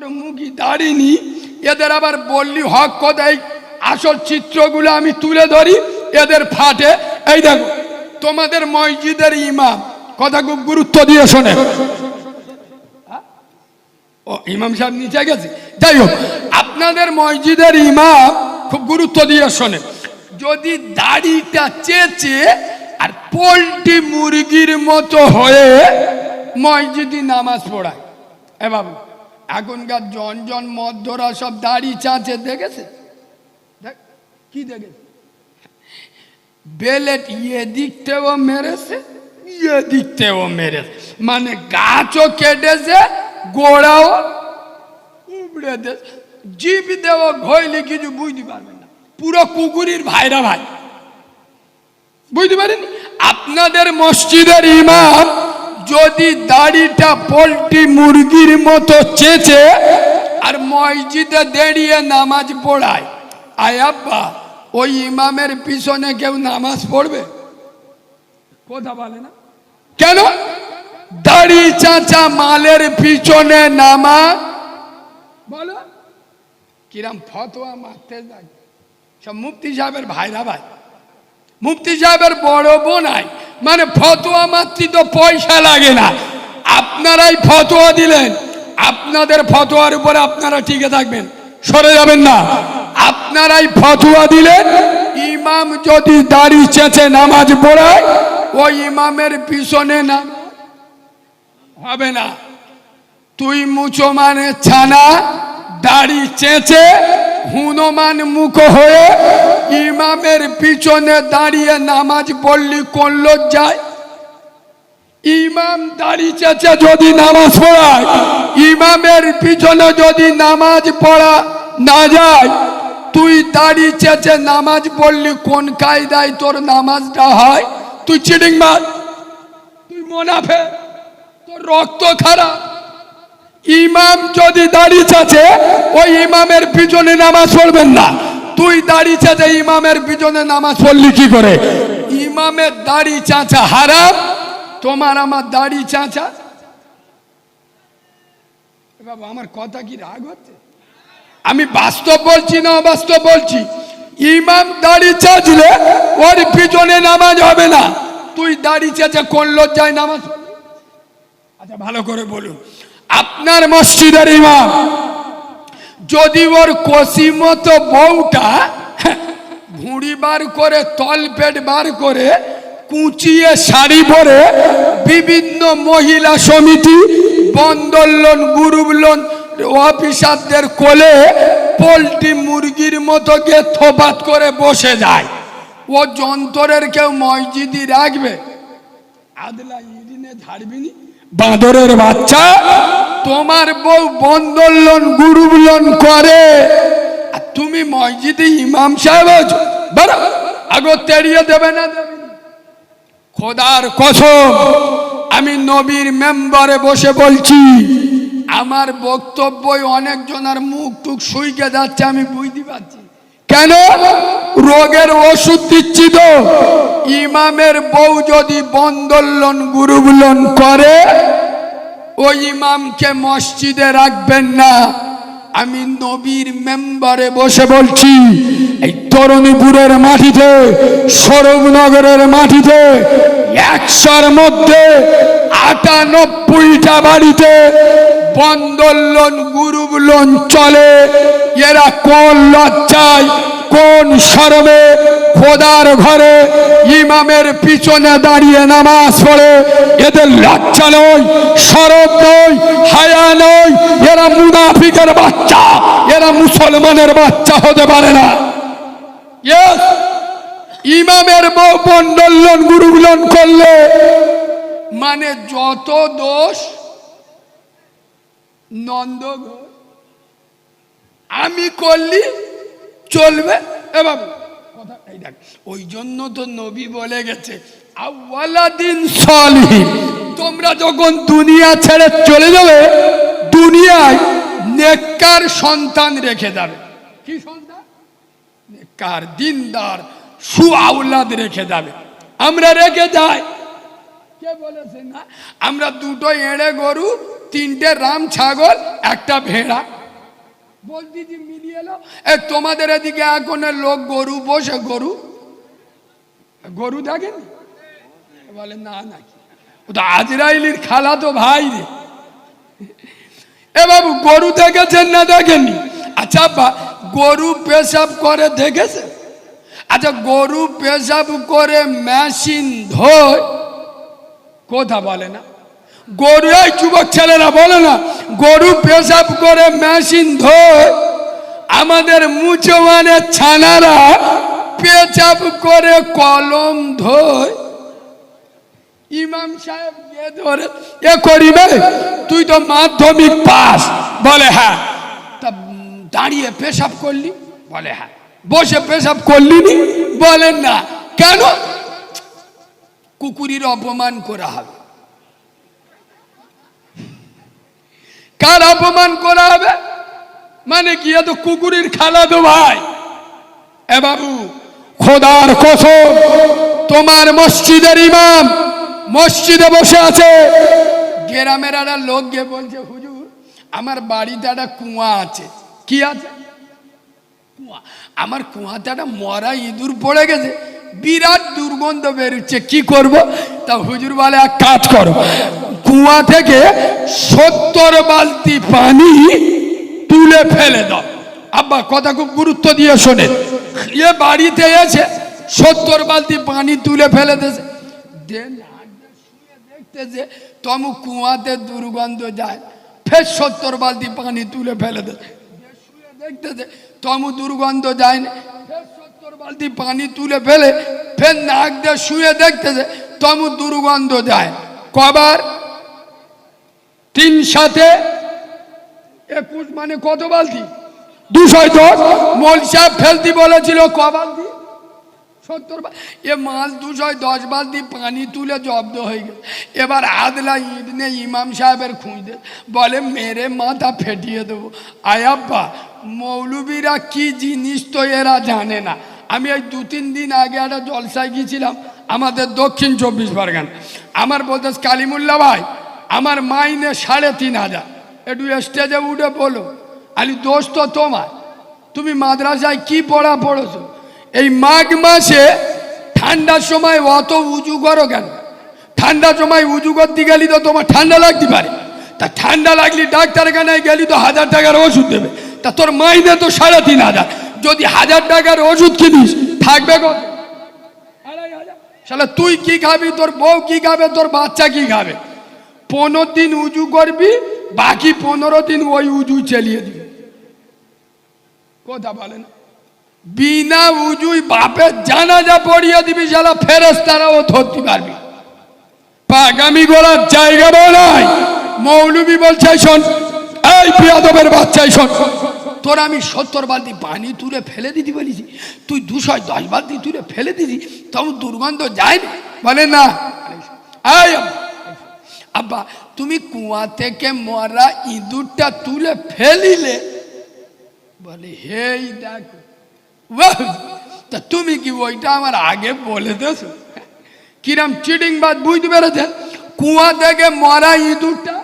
কারো মুখই দাঁড়িনি, এদের আবার বললি হক কোথায়, আসল চিত্রগুলো আমি তুলে ধরি, এদের ফাটে। এই দেখো তোমাদের মসজিদের ইমাম, কথা খুব গুরুত্ব দিয়ে শোনে। ও ইমাম সাহেব নিচে গেছে, যাই হোক আপনাদের মসজিদের ইমাম খুব গুরুত্ব দিয়ে শোনে, যদি দাড়িটা চেঁচে আর পোল্ট্রি মুরগির মতো হয়ে মসজিদে নামাজ পড়ায়, এ বাবু এখনকার জন মধ্যরা সব দাড়ি চাঁচে দেখেছে? কি দেখেছে? বেলেট ইয়ে দিকতেও মেরেছে, ইয়ে দিকতেও মেরেছে, মানে গাছও কেটেছে, গোড়াও উবড়ে দিয়েছে, জিপ দেওয়া ঘইলে কিছু বুঝতে পারবেন না, পুরো কুকুরের ভাইরা ভাই, বুঝতে পারেন? আপনাদের মসজিদের ইমাম যদি দাড়িটা পোল্ট্রি মুরগির মতো চেঁচে আর মসজিদে দাঁড়িয়ে নামাজ পড়ায়, আয় আব্বা ওই ইমামের পিছনে কেউ নামাজ পড়বে? কথা বলে না কেন? দাড়ি চাচা মালের পিছনে নামাজ, বলো কিরাম ফতোয়া মারতে যায় সব মুফতি সাহেবের ভাইরা ভাই, মুফতি সাহেবের বড় বোনাই, মানে ফতোয়া মারতে তো পয়সা লাগে না, আপনারাই ফতোয়া দিলেন, আপনাদের ফতোয়ার উপরে আপনারা টিকে থাকবেন, সরে যাবেন না। আপনারাই ফতোয়া দিলেন ইমাম যদি দাড়ি চেঁচে নামাজ পড়ায় ওই ইমামের পিছনে না হবে না। তুই মুসলমানের ছানা দাড়ি চেঁচে হনুমান মুখ হয়ে ইমামের পিছনে দাঁড়িয়ে নামাজ পড়লি কোন লজ্জায়? ইমাম দাড়ি চেঁচে যদি নামাজ পড়ায়, ইমামের পিছনে যদি নামাজ পড়া না যায়, তুই দাড়ি চেঁচে নামাজ পড়লি কোন কায়দায় তোর নামাজটা হয়? তুই চিটিংবাজ, তুই মুনাফিক, তোর রক্ত খারাপ। ইমাম যদি দাড়ি চেঁচে ওই ইমামের পিছনে নামাজ পড়বেন না, তুই দাড়ি চেঁচে ইমামের পিছনে নামাজ পড়লি কি করে? ইমামের দাড়ি চাঁচা হারাম, তোমার আমার দাড়ি চাঁচা। বাবা আমার কথা কি রাগ হচ্ছে? আমি বাস্তব বলছি না অবাস্তব বলছি? ইমাম দাড়ি চাঁচলে ওর পিছনে নামাজ হবে না, তুই দাড়ি চেঁচে কোন লজ্জায় নামাজ পড়লি? আচ্ছা ভালো করে বলুন, আপনার মসজিদের ইমাম যদি ওর কষি মতো বউটা ভুঁড়ি বার করে তল পেট বার করে কুচিয়ে শাড়ি পরে বিভিন্ন মহিলা সমিতি, বন্ধন লোন, গ্রুপ লোন অফিসারদের কোলে পোল্ট্রি মুরগির মতো গিয়ে থোপাত করে বসে যায়, ও যন্ত্রের কেউ মসজিদি রাখবে? আদলা ইদিনে ঝাড়বিনি বাঁদরের বাচ্চা, তোমার বউ বন্ধন লোন গ্রুপ লোন করে আর তুমি মসজিদে ইমাম সাহেব আছো, বলো আগে তেড়িয়ে দেবে না দেবে? খোদার কসম আমি নবীর মেম্বারে বসে বলছি, আমার বক্তব্যই অনেকজনের মুখ টুক শুইকে যাচ্ছে, আমি বুঝতে পারছি। কেন? রোগের ওষুধ দিচ্ছি তো। ইমামের বউ যদি বন্ধন লোন গ্রুপ লোন করে ওই ইমামকে মসজিদে রাখবেন না, আমি নবীর মেম্বারে বসে বলছি। এই তরুণীপুরের মাটিতে, সৌরভনগরের মাটিতে 100-র মধ্যে 98টা বাড়িতে বন্ধন লোন গ্রুপ লোন চলে। এরা কোন লজ্জায়, কোন শরমে খোদার ঘরে ইমামের পিছনে দাঁড়িয়ে নামাজ পড়ে? এদের লজ্জা নয়, শরম নয়, হায়া নয়, এরা মুনাফিকের বাচ্চা, এরা মুসলমানের বাচ্চা হতে পারে না। ইমামের বউ বন্ধন লোন গ্রুপ লোন করলে মানে যত দোষ নন্দ আমি করলি চলবে। এ বাবু কথা এই দেখ, ওই জন্য তো নবী বলে গেছে আওয়ালাদিন সালিহিন, তোমরা যখন দুনিয়া ছেড়ে চলে যাবে দুনিয়ায় নেককার সন্তান রেখে যাবে। কি সন্তান? নেককার, দিনদার, সুআওলাদ রেখে যাবে। আমরা রেখে যাই, কে বলেছে না? আমরা 2টো এঁড়ে গরু, 3টে রাম ছাগল, 1টা ভেড়া, বলতেছি মিলিয়ে এলো। তোমাদের এদিকে এখন লোক গরু বসে গরু দেখেন, বলে না নাকি, ও তো আজরাইলির খালা তো ভাই রে। এ বাবু গরু দেখেছেন না দেখেননি? আচ্ছা গরু পেশাব করে দেখেছে? আচ্ছা গরু পেশাব করে মেশিন ধোয়, কথা বলে না গরু, এই যুবক ছেলেরা বলে না গরু পেশাব করে মেশিন ধোয়, আমাদের মুচমানের ছানারা পেশাব করে কলম ধোয়। ইমাম সাহেব গিয়ে ধরে এ করিবে, তুই তো মাধ্যমিক পাস, বলে হ্যাঁ। তা দাঁড়িয়ে পেশাব করলি? বলে হ্যাঁ। বসে পেশাব করলি নি? বলেন না। কেন? কুকুরের অপমান করা হবে। কার অপমান করা হবে? মানে কি, এ তো কুকুরের খালাতো ভাই। এ বাবু খোদার কসম, তোমার মসজিদের ইমাম মসজিদে বসে আছে, গ্রামের একটা লোক গিয়ে বলছে হুজুর আমার বাড়িতে একটা কুয়া আছে। কি আছে? কুয়া। আমার কুয়াতে একটা মরা ইঁদুর পড়ে গেছে, বিরাট দুর্গন্ধ বেরোচ্ছে, কি করব? তা হুজুর বলে এক কাজ করো, কুয়া থেকে 70 বালতি পানি তুলে ফেলে দাও। আব্বা কথা খুব গুরুত্ব দিয়ে শোনে, এ বাড়িতে এসে 70 বালতি পানি তুলে ফেলে দিয়েছে। দেখতেছে তমু কুয়াতে দুর্গন্ধ যায়, ফের 70 বালতি পানি তুলে ফেলে দিয়েছে। দেখতেছে তমু দুর্গন্ধ যায় না, ফের 70 বালতি পানি তুলে ফেলে ফের নাক দিয়ে শুয়ে দেখতেছে তমু দুর্গন্ধ যায়। কবার? 3 সাথে 21, মানে কত বালতি? 210। মোল সাহেব ফেলতি বলেছিল ক বালতি? 70 বালতি। এ মাছ 210 বালতি পানি তুলে জব্দ হয়ে গেল। এবার আদলা ইট নে ইমাম সাহেবের খুঁজতে, বলে মেরে মাথা ফেটিয়ে দেবো। আয়াব্বা মৌলবীরা কি জিনিস তো এরা জানে না। আমি এই 2-3 দিন আগে একটা জলসায় গিয়েছিলাম আমাদের দক্ষিণ 24 পরগনা। আমার বলতে কালিমুল্লা ভাই আমার মাইনে 3,500, একটু স্টেজে উঠে বলো। আলি দোষ তো তোমার, তুমি মাদ্রাসায় কি পড়া পড়েছো? এই মাঘ মাসে ঠান্ডার সময় অত উজু করো কেন? ঠান্ডার সময় উজু করতে গেলি তো তোমার ঠান্ডা লাগতে পারে, তা ঠান্ডা লাগলি ডাক্তারখানায় গেলি তো 1000 টাকার ওষুধ দেবে, তা তোর মাইনে তো 3,500। যদি 1000 টাকার ওষুধ কিনিস থাকবে কত? 2,500। শালা তুই কি খাবি, তোর বউ কি খাবে, তোর বাচ্চা কি খাবে? 15 দিন উজু করবি, বাকি 15 দিন ওই উজু চালিয়ে দিবি। কথা বলেন, বিনা উজুই বাপের জানাজা পড়িয়ে দিবি, শালা ফেরেশতারাও ধরতে পারবি। পাগামি গোলার জায়গা নাই। মৌলবি বলছে শোন, এই বিয়াদবের বাচ্চাই শোন, তোর আমি 70 বালতি পানি তুলে ফেলে দিতে বলেছি, তুই 210 বালতি তুলে ফেলে দিছি, তবু দুর্গন্ধ যায় না? বলে না। আব্বা তুমি কুয়া থেকে মরা ইঁদুরটা তুলে ফেলিলে? বলে হেই দেখো। তা তুমি কি ওইটা আমার আগে বলে দেছো? কিরম চিটিং বাদ বুঝতে পেরেছেন? কুয়া থেকে মরা ইঁদুরটা